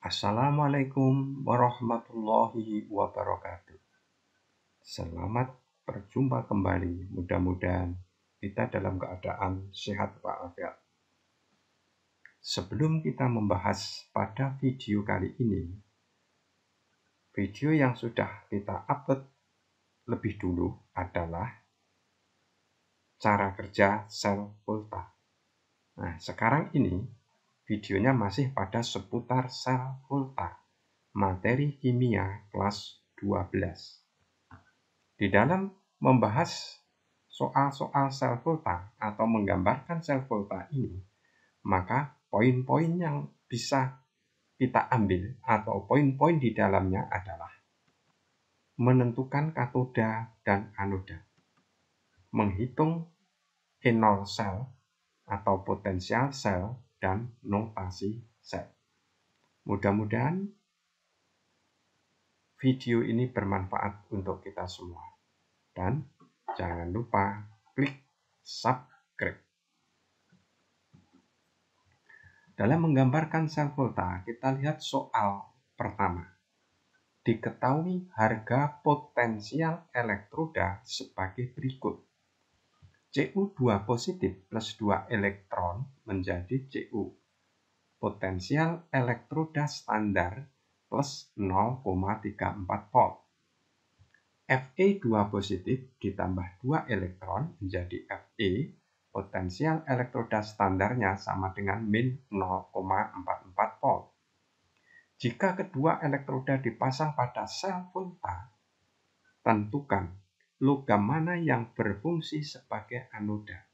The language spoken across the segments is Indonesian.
Assalamualaikum warahmatullahi wabarakatuh. Selamat berjumpa kembali. Mudah-mudahan kita dalam keadaan sehat walafiat. Sebelum kita membahas pada video kali ini, video yang sudah kita upload lebih dulu adalah cara kerja sel volta. Nah, sekarang ini videonya masih pada seputar sel volta, materi kimia kelas 12. Di dalam membahas soal-soal sel volta atau menggambarkan sel volta ini, maka poin-poin yang bisa kita ambil atau poin-poin di dalamnya adalah menentukan katoda dan anoda, menghitung E0 sel atau potensial sel dan notasi sel. Mudah-mudahan video ini bermanfaat untuk kita semua. Dan jangan lupa klik subscribe. Dalam menggambarkan sel volta, kita lihat soal pertama. Diketahui harga potensial elektroda sebagai berikut. Cu2 positif plus 2 elektron menjadi Cu. Potensial elektroda standar plus 0,34 volt. Fe2 positif ditambah 2 elektron menjadi Fe. Potensial elektroda standarnya sama dengan min 0,44 volt. Jika kedua elektroda dipasang pada sel volta, tentukan logam mana yang berfungsi sebagai anoda.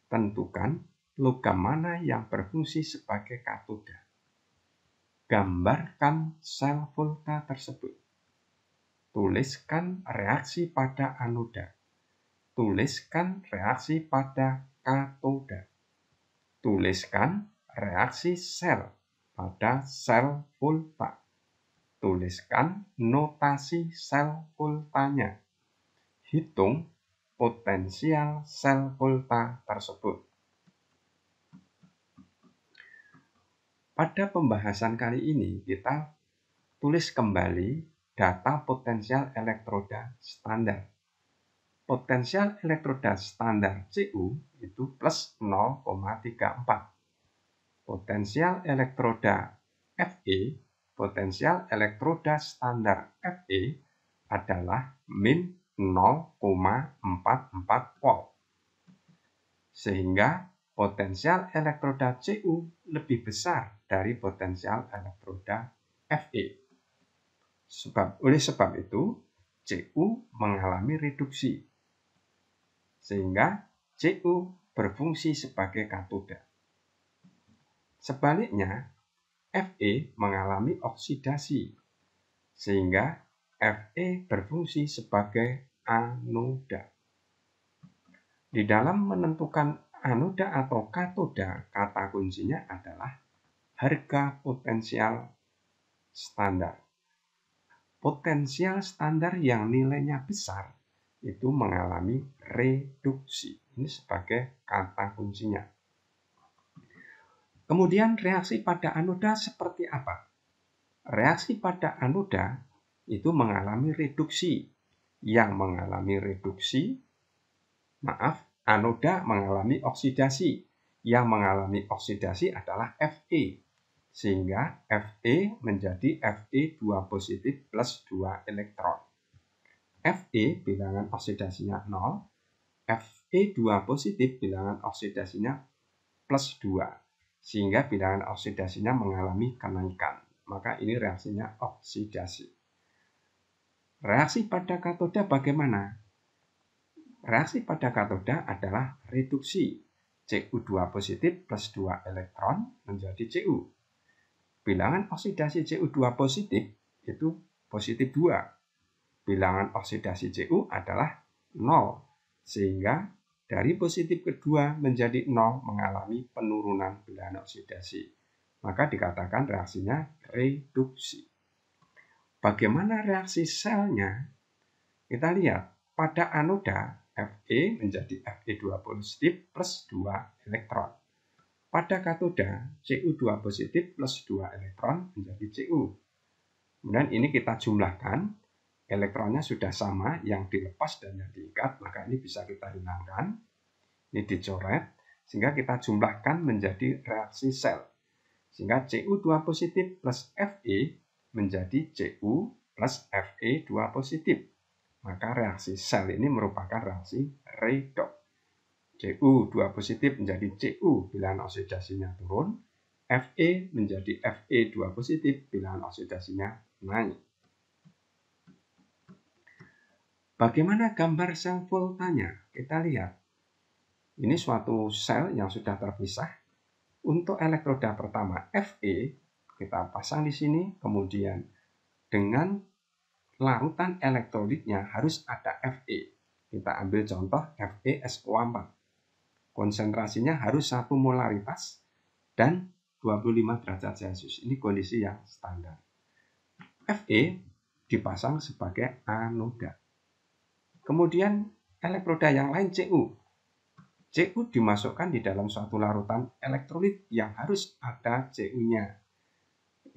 Tentukan logam mana yang berfungsi sebagai katoda. Gambarkan sel volta tersebut. Tuliskan reaksi pada anoda. Tuliskan reaksi pada katoda. Tuliskan reaksi sel pada sel volta. Tuliskan notasi sel voltanya. Hitung potensial sel volta tersebut. Pada pembahasan kali ini kita tulis kembali data potensial elektroda standar. Potensial elektroda standar Cu itu plus 0,34. Potensial elektroda Fe, potensial elektroda standar Fe adalah min 0,44 volt. Sehingga potensial elektroda Cu lebih besar dari potensial elektroda Fe. Oleh sebab itu, Cu mengalami reduksi. Sehingga Cu berfungsi sebagai katoda. Sebaliknya, Fe mengalami oksidasi, sehingga Fe berfungsi sebagai anoda. Di dalam menentukan anoda atau katoda, kata kuncinya adalah harga potensial standar. Potensial standar yang nilainya besar itu mengalami reduksi. Ini sebagai kata kuncinya. Kemudian reaksi pada anoda seperti apa? Reaksi pada anoda itu mengalami reduksi. Yang mengalami reduksi, anoda mengalami oksidasi. Yang mengalami oksidasi adalah Fe. Sehingga Fe menjadi Fe2 positif plus 2 elektron. Fe bilangan oksidasinya 0. Fe2 positif bilangan oksidasinya plus 2. Sehingga bilangan oksidasinya mengalami kenaikan. Maka ini reaksinya oksidasi. Reaksi pada katoda bagaimana? Reaksi pada katoda adalah reduksi. Cu2 positif plus 2 elektron menjadi Cu. Bilangan oksidasi Cu2 positif itu positif 2. Bilangan oksidasi Cu adalah 0. Sehingga dari positif kedua menjadi 0 mengalami penurunan bilangan oksidasi. Maka dikatakan reaksinya reduksi. Bagaimana reaksi selnya? Kita lihat pada anoda Fe menjadi Fe2 positif plus 2 elektron. pada katoda Cu2 positif plus 2 elektron menjadi Cu. Kemudian ini kita jumlahkan, elektronnya sudah sama, yang dilepas dan yang diikat, maka ini bisa kita hilangkan. Ini dicoret, sehingga kita jumlahkan menjadi reaksi sel. Sehingga Cu2 positif plus Fe menjadi Cu plus Fe2 positif. Maka reaksi sel ini merupakan reaksi redoks. Cu2 positif menjadi Cu, bilangan oksidasinya turun. Fe menjadi Fe2 positif, bilangan oksidasinya naik. Bagaimana gambar sel voltanya? Kita lihat. Ini suatu sel yang sudah terpisah. Untuk elektroda pertama Fe, kita pasang di sini. Kemudian dengan larutan elektrolitnya harus ada Fe. Kita ambil contoh FeSO4. Konsentrasinya harus 1 molaritas dan 25 derajat Celcius. Ini kondisi yang standar. Fe dipasang sebagai anoda. Kemudian elektroda yang lain Cu. Cu dimasukkan di dalam suatu larutan elektrolit yang harus ada Cu-nya.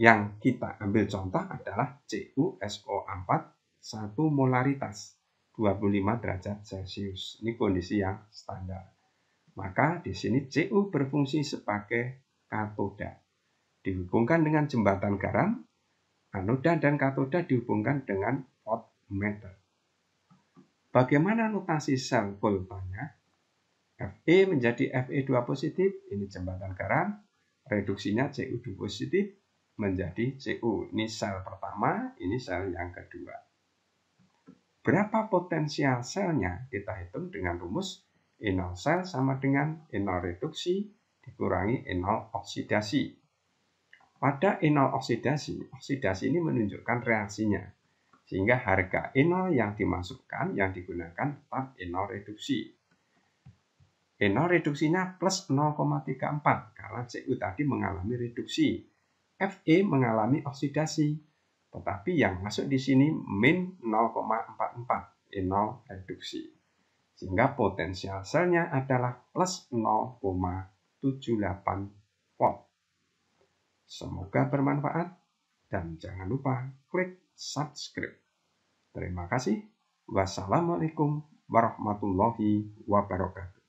Yang kita ambil contoh adalah CuSO4 1 molaritas 25 derajat Celcius. Ini kondisi yang standar. Maka di sini Cu berfungsi sebagai katoda. Dihubungkan dengan jembatan garam, anoda dan katoda dihubungkan dengan voltmeter. Bagaimana notasi sel voltanya? Fe menjadi Fe2 positif, ini jembatan garam, reduksinya Cu2 positif menjadi Cu. Ini sel pertama, ini sel yang kedua. Berapa potensial selnya? Kita hitung dengan rumus E0 sel sama dengan E0 reduksi dikurangi E0 oksidasi. Pada E0 oksidasi, oksidasi ini menunjukkan reaksinya. Sehingga harga E0 yang dimasukkan, yang digunakan tetap E0 reduksi. E0 reduksinya plus 0,34 karena Cu tadi mengalami reduksi. Fe mengalami oksidasi, tetapi yang masuk di sini min 0,44 E0 reduksi. Sehingga potensial selnya adalah plus 0,78 volt. Semoga bermanfaat dan jangan lupa klik subscribe. Terima kasih. Wassalamualaikum warahmatullahi wabarakatuh.